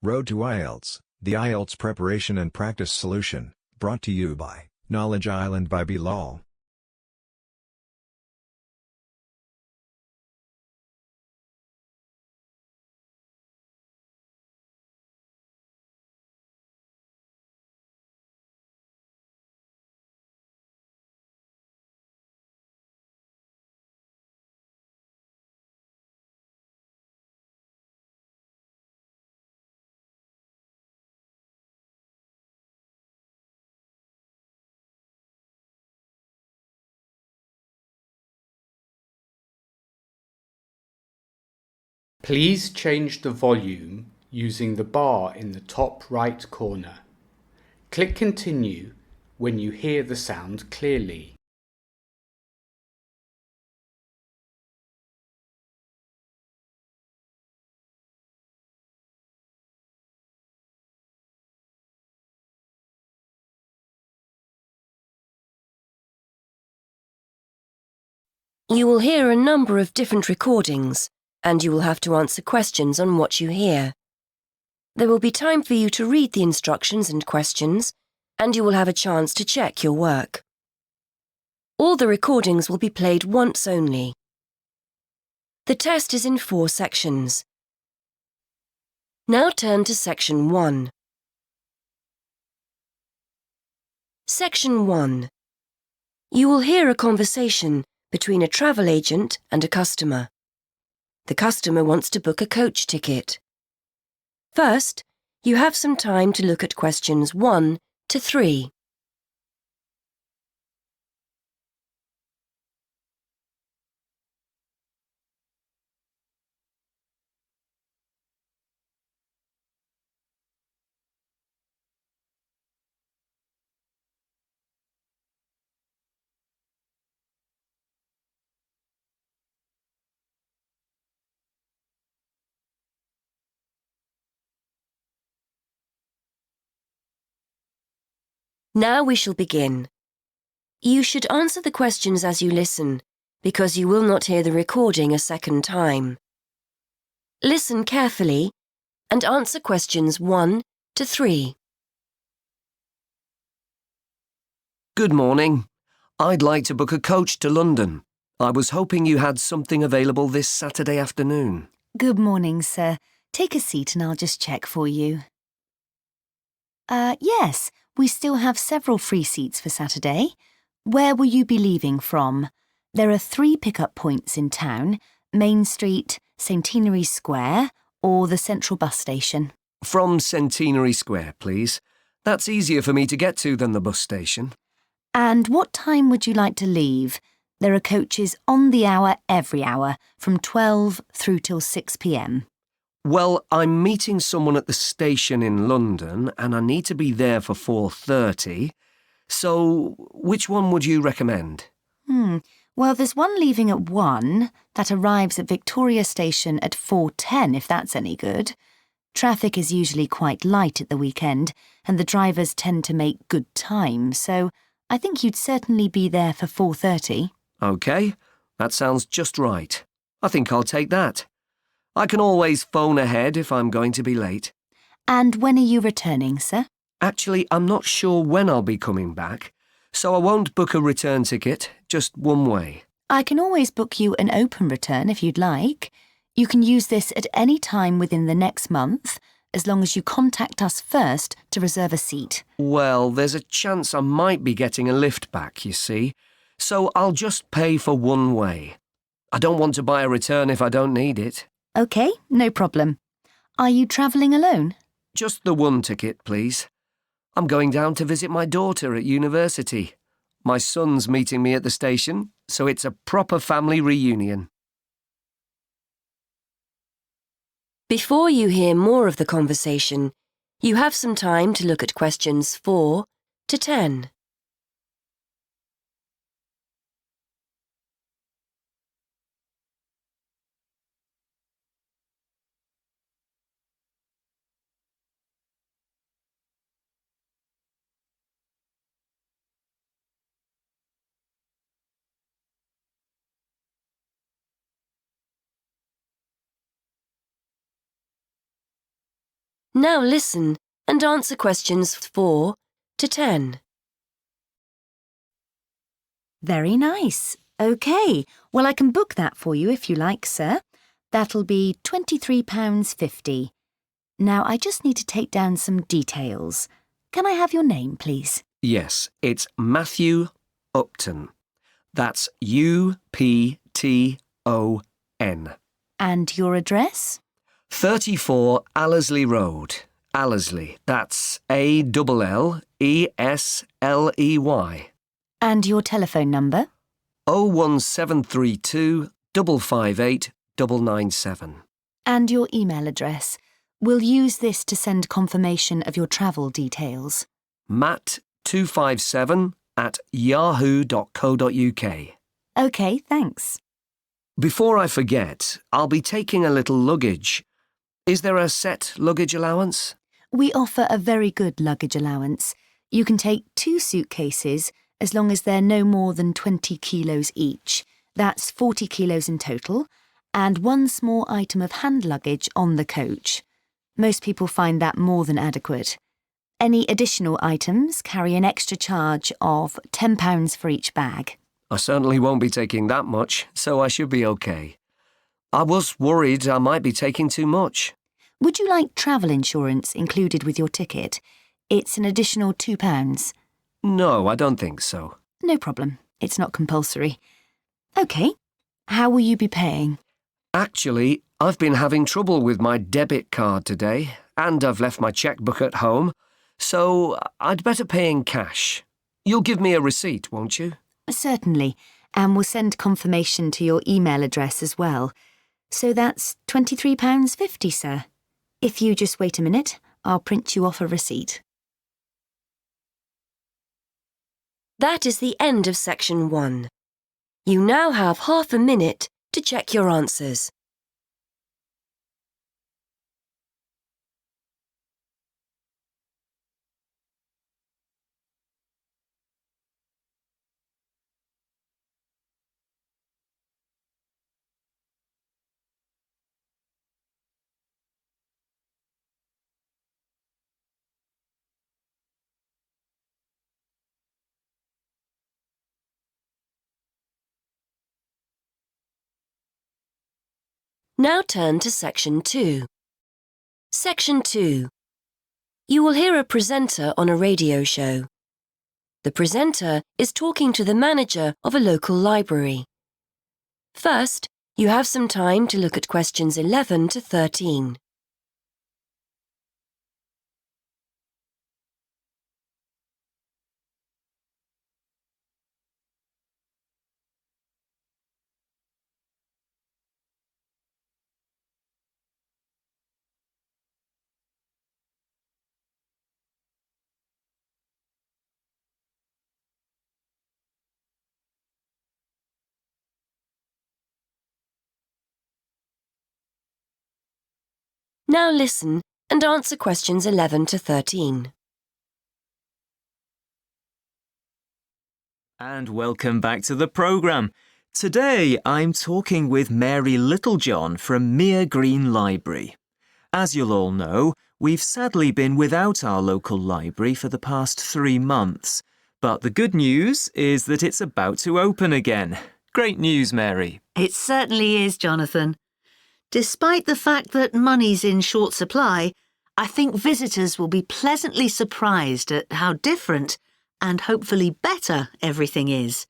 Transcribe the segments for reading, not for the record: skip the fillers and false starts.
Road to IELTS, the IELTS preparation and practice solution, brought to you by Knowledge Island by Bilal. Please change the volume using the bar in the top right corner. Click Continue when you hear the sound clearly. You will hear a number of different recordings, and you will have to answer questions on what you hear. There will be time for you to read the instructions and questions, and you will have a chance to check your work. All the recordings will be played once only. The test is in 4 sections. Now turn to Section 1. Section 1. You will hear a conversation between a travel agent and a customer. The customer wants to book a coach ticket. First, you have some time to look at questions 1 to 3. Now we shall begin. You should answer the questions as you listen, because you will not hear the recording a second time. Listen carefully and answer questions 1 to 3. Good morning. I'd like to book a coach to London. I was hoping you had something available this Saturday afternoon. Good morning, sir. Take a seat and I'll just check for you. Yes, we still have several free seats for Saturday. Where will you be leaving from? There are 3 pickup points in town: Main Street, Centenary Square, or the Central Bus Station. From Centenary Square, please. That's easier for me to get to than the bus station. And what time would you like to leave? There are coaches on the hour every hour, from 12 through till 6 p.m. Well, I'm meeting someone at the station in London and I need to be there for 4:30. So, which one would you recommend? Well, there's one leaving at 1 that arrives at Victoria Station at 4:10, if that's any good. Traffic is usually quite light at the weekend and the drivers tend to make good time, so I think you'd certainly be there for 4:30. OK, that sounds just right. I think I'll take that. I can always phone ahead if I'm going to be late. And when are you returning, sir? Actually, I'm not sure when I'll be coming back, so I won't book a return ticket, just one way. I can always book you an open return if you'd like. You can use this at any time within the next month, as long as you contact us first to reserve a seat. Well, there's a chance I might be getting a lift back, you see, so I'll just pay for one way. I don't want to buy a return if I don't need it. OK, no problem. Are you travelling alone? Just the one ticket, please. I'm going down to visit my daughter at university. My son's meeting me at the station, so it's a proper family reunion. Before you hear more of the conversation, you have some time to look at questions 4 to 10. Now listen and answer questions 4 to 10. Very nice. OK, well, I can book that for you if you like, sir. That'll be £23.50. Now, I just need to take down some details. Can I have your name, please? Yes, it's Matthew Upton. That's U-P-T-O-N. And your address? 34 Allesley Road. Allesley. That's A-L-L-E-S-L-E-Y. And your telephone number? 01732 558 997. And your email address. We'll use this to send confirmation of your travel details. matt257@yahoo.co.uk. OK, thanks. Before I forget, I'll be taking a little luggage. Is there a set luggage allowance? We offer a very good luggage allowance. You can take 2 suitcases as long as they're no more than 20 kilos each. That's 40 kilos in total, and 1 small item of hand luggage on the coach. Most people find that more than adequate. Any additional items carry an extra charge of £10 for each bag. I certainly won't be taking that much, so I should be okay. I was worried I might be taking too much. Would you like travel insurance included with your ticket? It's an additional £2. No, I don't think so. No problem. It's not compulsory. OK. How will you be paying? Actually, I've been having trouble with my debit card today, and I've left my chequebook at home, so I'd better pay in cash. You'll give me a receipt, won't you? Certainly, and we'll send confirmation to your email address as well. So that's £23.50, sir. If you just wait a minute, I'll print you off a receipt. That is the end of section 1. You now have half a minute to check your answers. Now turn to section 2. Section 2. You will hear a presenter on a radio show. The presenter is talking to the manager of a local library. First, you have some time to look at questions 11 to 13. Now listen and answer questions 11 to 13. And welcome back to the programme. Today I'm talking with Mary Littlejohn from Meere Green Library. As you'll all know, we've sadly been without our local library for the past 3 months. But the good news is that it's about to open again. Great news, Mary. It certainly is, Jonathan. Despite the fact that money's in short supply, I think visitors will be pleasantly surprised at how different and hopefully better everything is.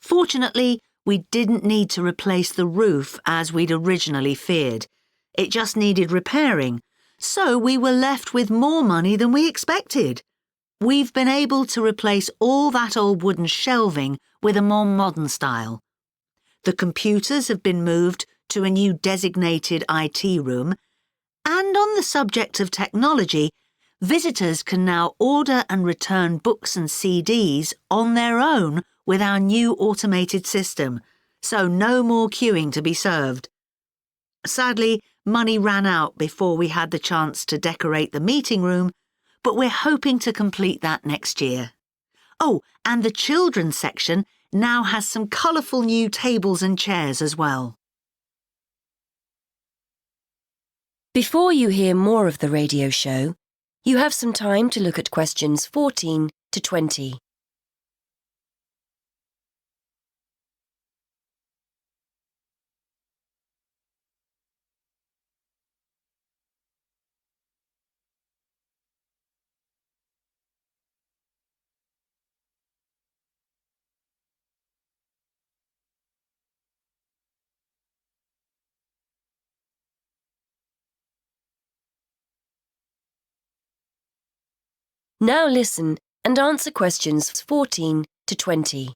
Fortunately, we didn't need to replace the roof as we'd originally feared. It just needed repairing, so we were left with more money than we expected. We've been able to replace all that old wooden shelving with a more modern style. The computers have been moved to a new designated IT room, and on the subject of technology, visitors can now order and return books and CDs on their own with our new automated system, so no more queuing to be served. Sadly, money ran out before we had the chance to decorate the meeting room, but we're hoping to complete that next year. Oh, and the children's section now has some colourful new tables and chairs as well. Before you hear more of the radio show, you have some time to look at questions 14 to 20. Now listen and answer questions 14 to 20.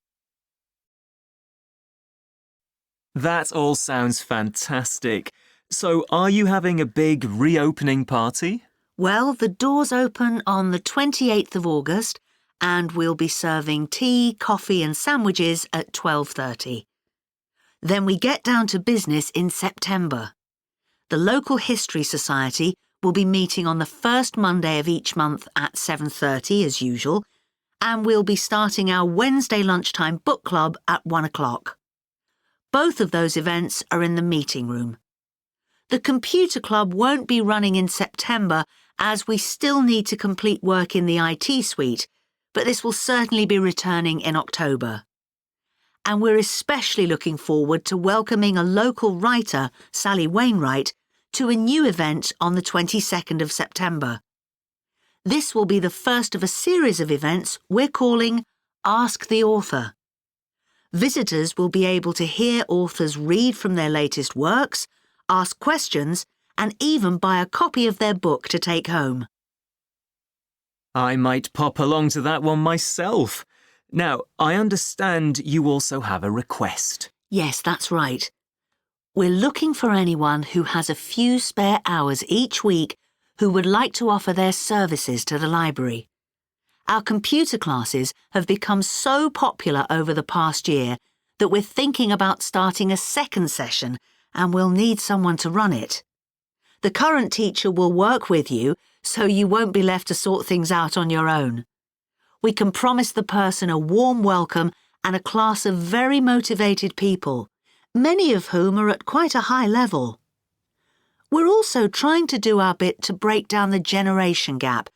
That all sounds fantastic. So, are you having a big reopening party? Well, the doors open on the 28th of August and we'll be serving tea, coffee and sandwiches at 12:30. Then we get down to business in September. The local History Society will be meeting on the first Monday of each month at 7:30 as usual, and we'll be starting our Wednesday lunchtime book club at 1 o'clock. Both of those events are in the meeting room. The computer club won't be running in September as we still need to complete work in the IT suite, but this will certainly be returning in October. And we're especially looking forward to welcoming a local writer, Sally Wainwright, to a new event on the 22nd of September. This will be the first of a series of events we're calling Ask the Author. Visitors will be able to hear authors read from their latest works, ask questions, and even buy a copy of their book to take home. I might pop along to that one myself. Now, I understand you also have a request. Yes, that's right. We're looking for anyone who has a few spare hours each week who would like to offer their services to the library. Our computer classes have become so popular over the past year that we're thinking about starting a second session and we'll need someone to run it. The current teacher will work with you so you won't be left to sort things out on your own. We can promise the person a warm welcome and a class of very motivated people, many of whom are at quite a high level. We're also trying to do our bit to break down the generation gap,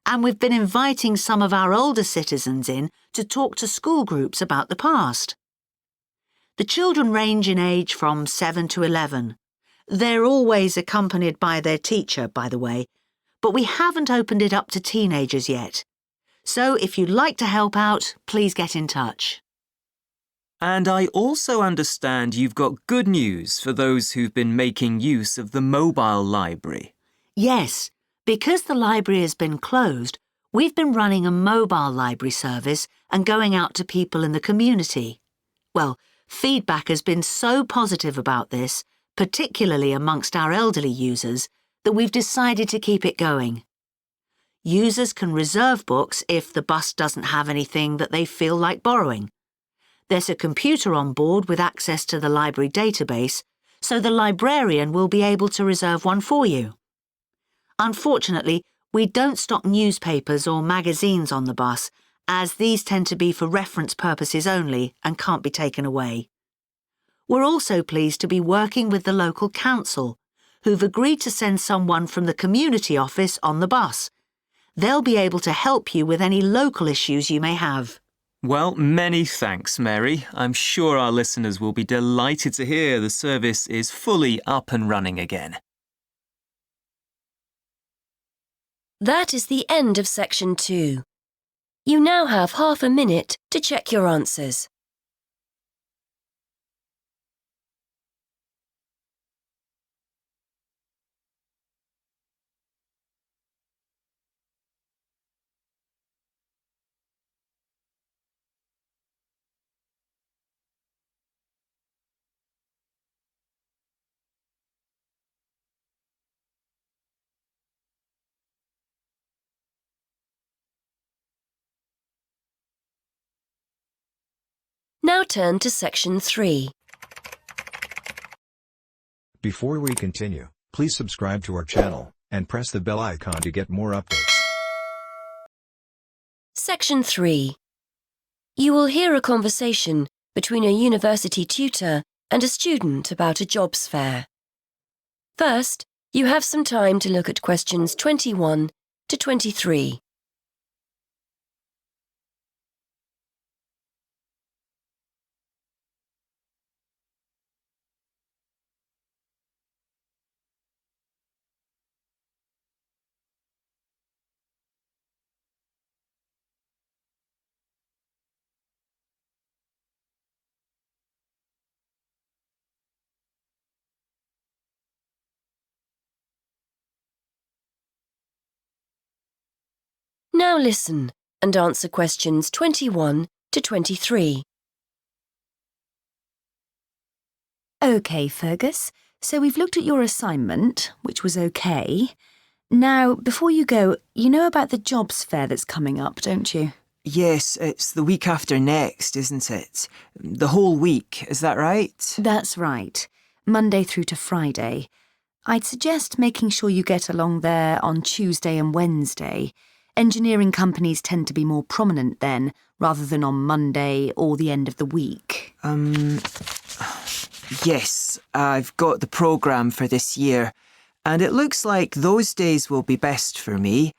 and we've been inviting some of our older citizens in to talk to school groups about the past. The children range in age from 7 to 11. They're always accompanied by their teacher, by the way, but we haven't opened it up to teenagers yet. So if you'd like to help out, please get in touch. And I also understand you've got good news for those who've been making use of the mobile library. Yes, because the library has been closed, we've been running a mobile library service and going out to people in the community. Well, feedback has been so positive about this, particularly amongst our elderly users, that we've decided to keep it going. Users can reserve books if the bus doesn't have anything that they feel like borrowing. There's a computer on board with access to the library database, so the librarian will be able to reserve one for you. Unfortunately, we don't stock newspapers or magazines on the bus, as these tend to be for reference purposes only and can't be taken away. We're also pleased to be working with the local council, who've agreed to send someone from the community office on the bus. They'll be able to help you with any local issues you may have. Well, many thanks, Mary. I'm sure our listeners will be delighted to hear the service is fully up and running again. That is the end of section 2. You now have half a minute to check your answers. Now turn to section 3. Before we continue, please subscribe to our channel and press the bell icon to get more updates. Section 3. You will hear a conversation between a university tutor and a student about a jobs fair. First, You have some time to look at questions 21 to 23. Now listen and answer questions 21 to 23. OK, Fergus. So we've looked at your assignment, which was OK. Now, before you go, you know about the jobs fair that's coming up, don't you? Yes, it's the week after next, isn't it? The whole week, is that right? That's right. Monday through to Friday. I'd suggest making sure you get along there on Tuesday and Wednesday. Engineering companies tend to be more prominent then, rather than on Monday or the end of the week. Yes, I've got the programme for this year, and it looks like those days will be best for me.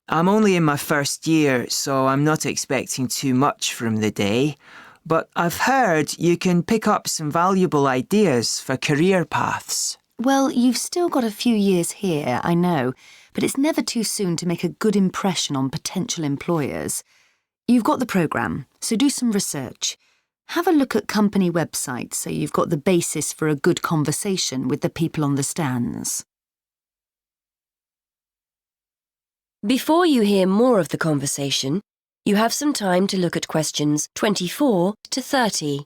I'm only in my first year, so I'm not expecting too much from the day. But I've heard you can pick up some valuable ideas for career paths. Well, you've still got a few years here, I know, but it's never too soon to make a good impression on potential employers. You've got the programme, so do some research. Have a look at company websites so you've got the basis for a good conversation with the people on the stands. Before you hear more of the conversation, you have some time to look at questions 24 to 30.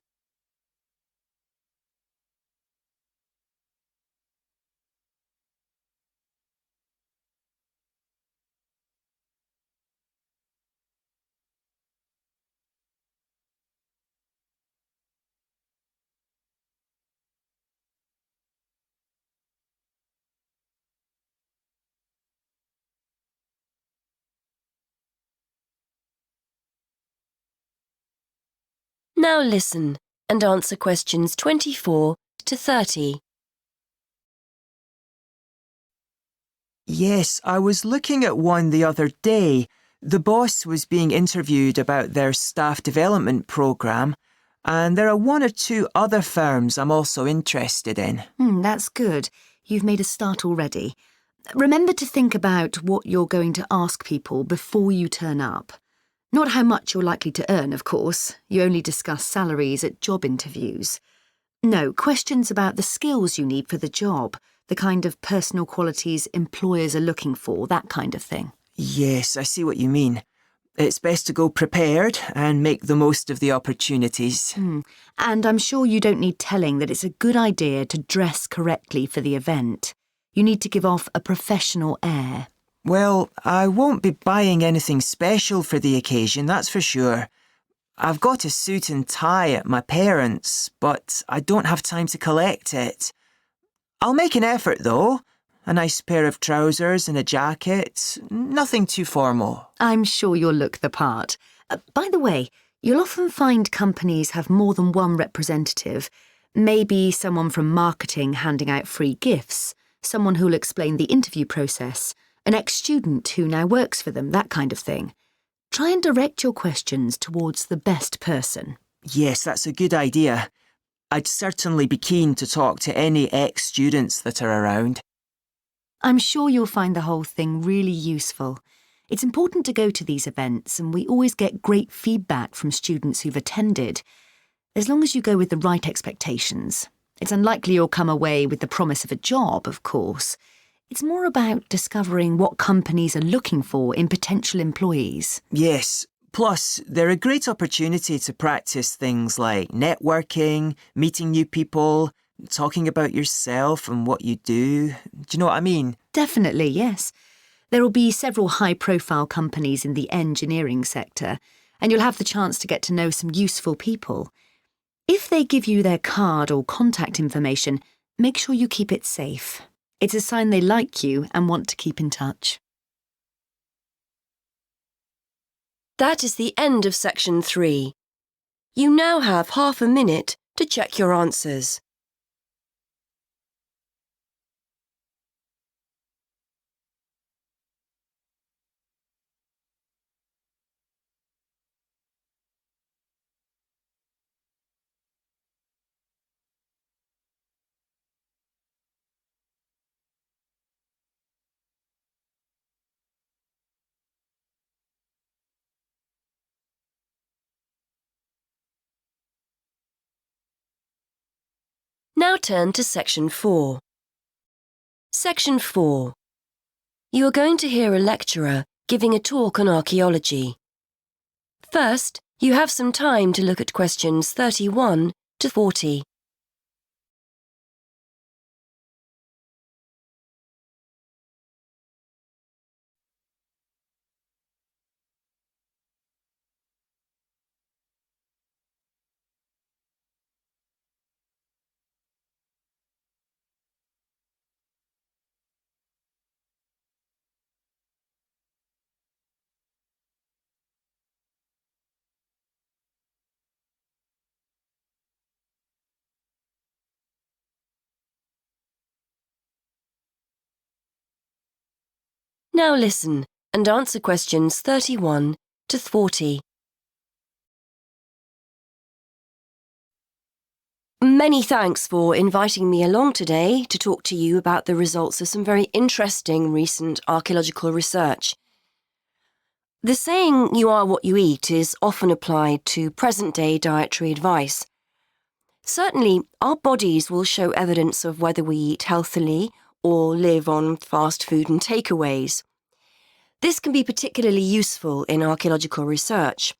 Now listen and answer questions 24 to 30. Yes, I was looking at one the other day. The boss was being interviewed about their staff development programme, and there are one or two other firms I'm also interested in. That's good. You've made a start already. Remember to think about what you're going to ask people before you turn up. Not how much you're likely to earn, of course. You only discuss salaries at job interviews. No, questions about the skills you need for the job, the kind of personal qualities employers are looking for, that kind of thing. Yes, I see what you mean. It's best to go prepared and make the most of the opportunities. And I'm sure you don't need telling that it's a good idea to dress correctly for the event. You need to give off a professional air. Well, I won't be buying anything special for the occasion, that's for sure. I've got a suit and tie at my parents', but I don't have time to collect it. I'll make an effort, though. A nice pair of trousers and a jacket. Nothing too formal. I'm sure you'll look the part. By the way, you'll often find companies have more than one representative. Maybe someone from marketing handing out free gifts, someone who'll explain the interview process, an ex-student who now works for them, that kind of thing. Try and direct your questions towards the best person. Yes, that's a good idea. I'd certainly be keen to talk to any ex-students that are around. I'm sure you'll find the whole thing really useful. It's important to go to these events, and we always get great feedback from students who've attended. As long as you go with the right expectations. It's unlikely you'll come away with the promise of a job, of course. It's more about discovering what companies are looking for in potential employees. Yes, plus they're a great opportunity to practice things like networking, meeting new people, talking about yourself and what you do. Do you know what I mean? Definitely, yes. There will be several high-profile companies in the engineering sector, and you'll have the chance to get to know some useful people. If they give you their card or contact information, make sure you keep it safe. It's a sign they like you and want to keep in touch. That is the end of section 3. You now have half a minute to check your answers. Now turn to Section 4. Section 4. You are going to hear a lecturer giving a talk on archaeology. First, you have some time to look at questions 31 to 40. Now listen and answer questions 31 to 40. Many thanks for inviting me along today to talk to you about the results of some very interesting recent archaeological research. The saying, "you are what you eat," is often applied to present-day dietary advice. Certainly, our bodies will show evidence of whether we eat healthily or live on fast food and takeaways. This can be particularly useful in archaeological research.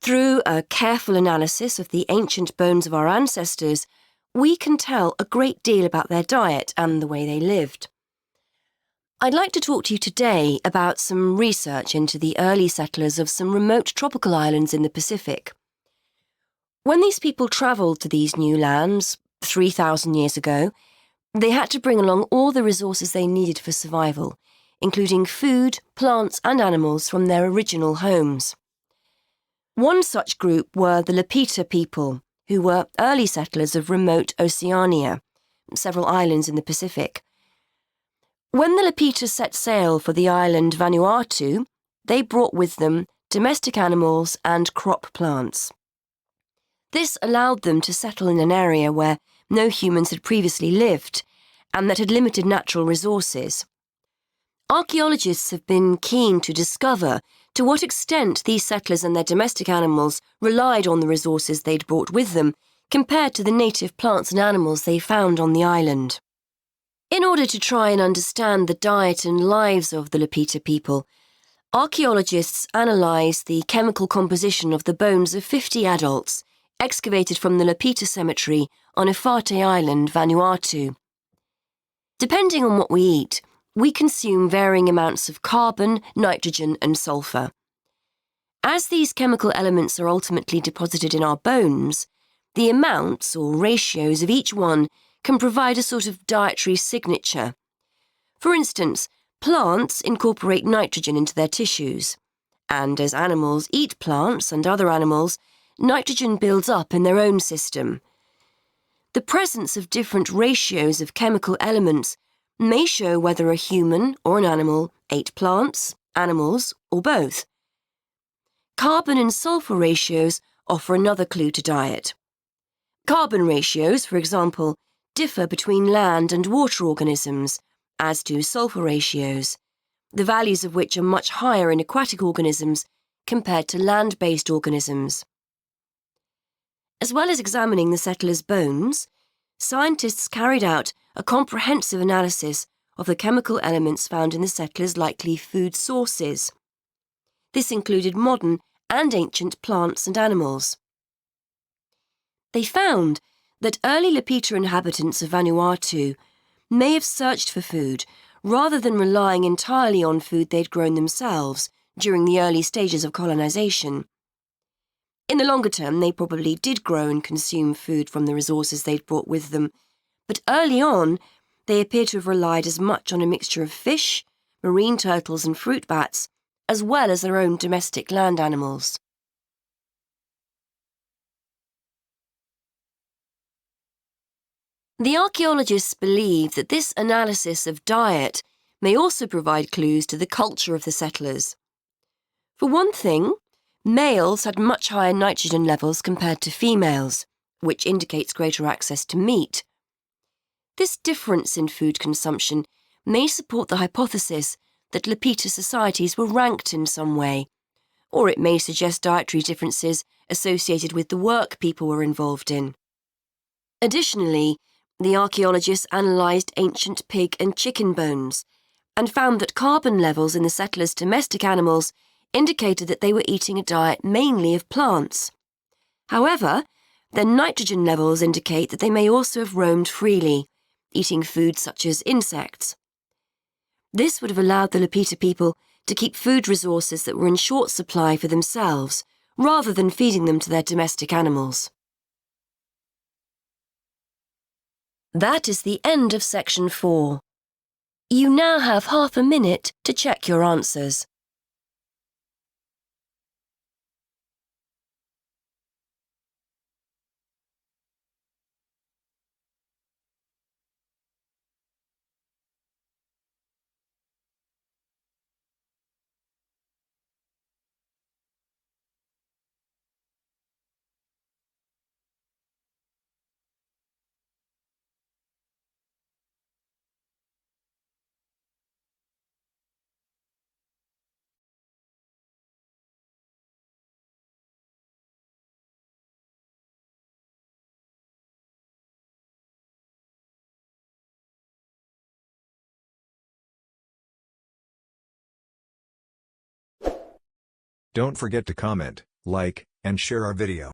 Through a careful analysis of the ancient bones of our ancestors, we can tell a great deal about their diet and the way they lived. I'd like to talk to you today about some research into the early settlers of some remote tropical islands in the Pacific. When these people travelled to these new lands 3,000 years ago, they had to bring along all the resources they needed for survival, including food, plants and animals from their original homes. One such group were the Lapita people, who were early settlers of remote Oceania, several islands in the Pacific. When the Lapita set sail for the island Vanuatu, they brought with them domestic animals and crop plants. This allowed them to settle in an area where no humans had previously lived and that had limited natural resources. Archaeologists have been keen to discover to what extent these settlers and their domestic animals relied on the resources they'd brought with them compared to the native plants and animals they found on the island. In order to try and understand the diet and lives of the Lapita people, archaeologists analysed the chemical composition of the bones of 50 adults excavated from the Lapita cemetery on Efate Island, Vanuatu. Depending on what we eat, we consume varying amounts of carbon, nitrogen and sulfur. As these chemical elements are ultimately deposited in our bones, the amounts or ratios of each one can provide a sort of dietary signature. For instance, plants incorporate nitrogen into their tissues, and as animals eat plants and other animals, nitrogen builds up in their own system. The presence of different ratios of chemical elements may show whether a human or an animal ate plants, animals, or both. Carbon and sulfur ratios offer another clue to diet. Carbon ratios, for example, differ between land and water organisms, as do sulfur ratios, the values of which are much higher in aquatic organisms compared to land-based organisms. As well as examining the settlers' bones, scientists carried out a comprehensive analysis of the chemical elements found in the settlers' likely food sources. This included modern and ancient plants and animals. They found that early Lapita inhabitants of Vanuatu may have searched for food rather than relying entirely on food they'd grown themselves during the early stages of colonization. In the longer term, they probably did grow and consume food from the resources they'd brought with them, but early on, they appear to have relied as much on a mixture of fish, marine turtles and fruit bats, as well as their own domestic land animals. The archaeologists believe that this analysis of diet may also provide clues to the culture of the settlers. For one thing, males had much higher nitrogen levels compared to females, which indicates greater access to meat. This difference in food consumption may support the hypothesis that Lapita societies were ranked in some way, or it may suggest dietary differences associated with the work people were involved in. Additionally, The archaeologists analysed ancient pig and chicken bones and found that carbon levels in the settlers' domestic animals indicated that they were eating a diet mainly of plants. However, their nitrogen levels indicate that they may also have roamed freely, eating food such as insects. This would have allowed the Lapita people to keep food resources that were in short supply for themselves, rather than feeding them to their domestic animals. That is the end of section 4. You now have half a minute to check your answers. Don't forget to comment, like, and share our video.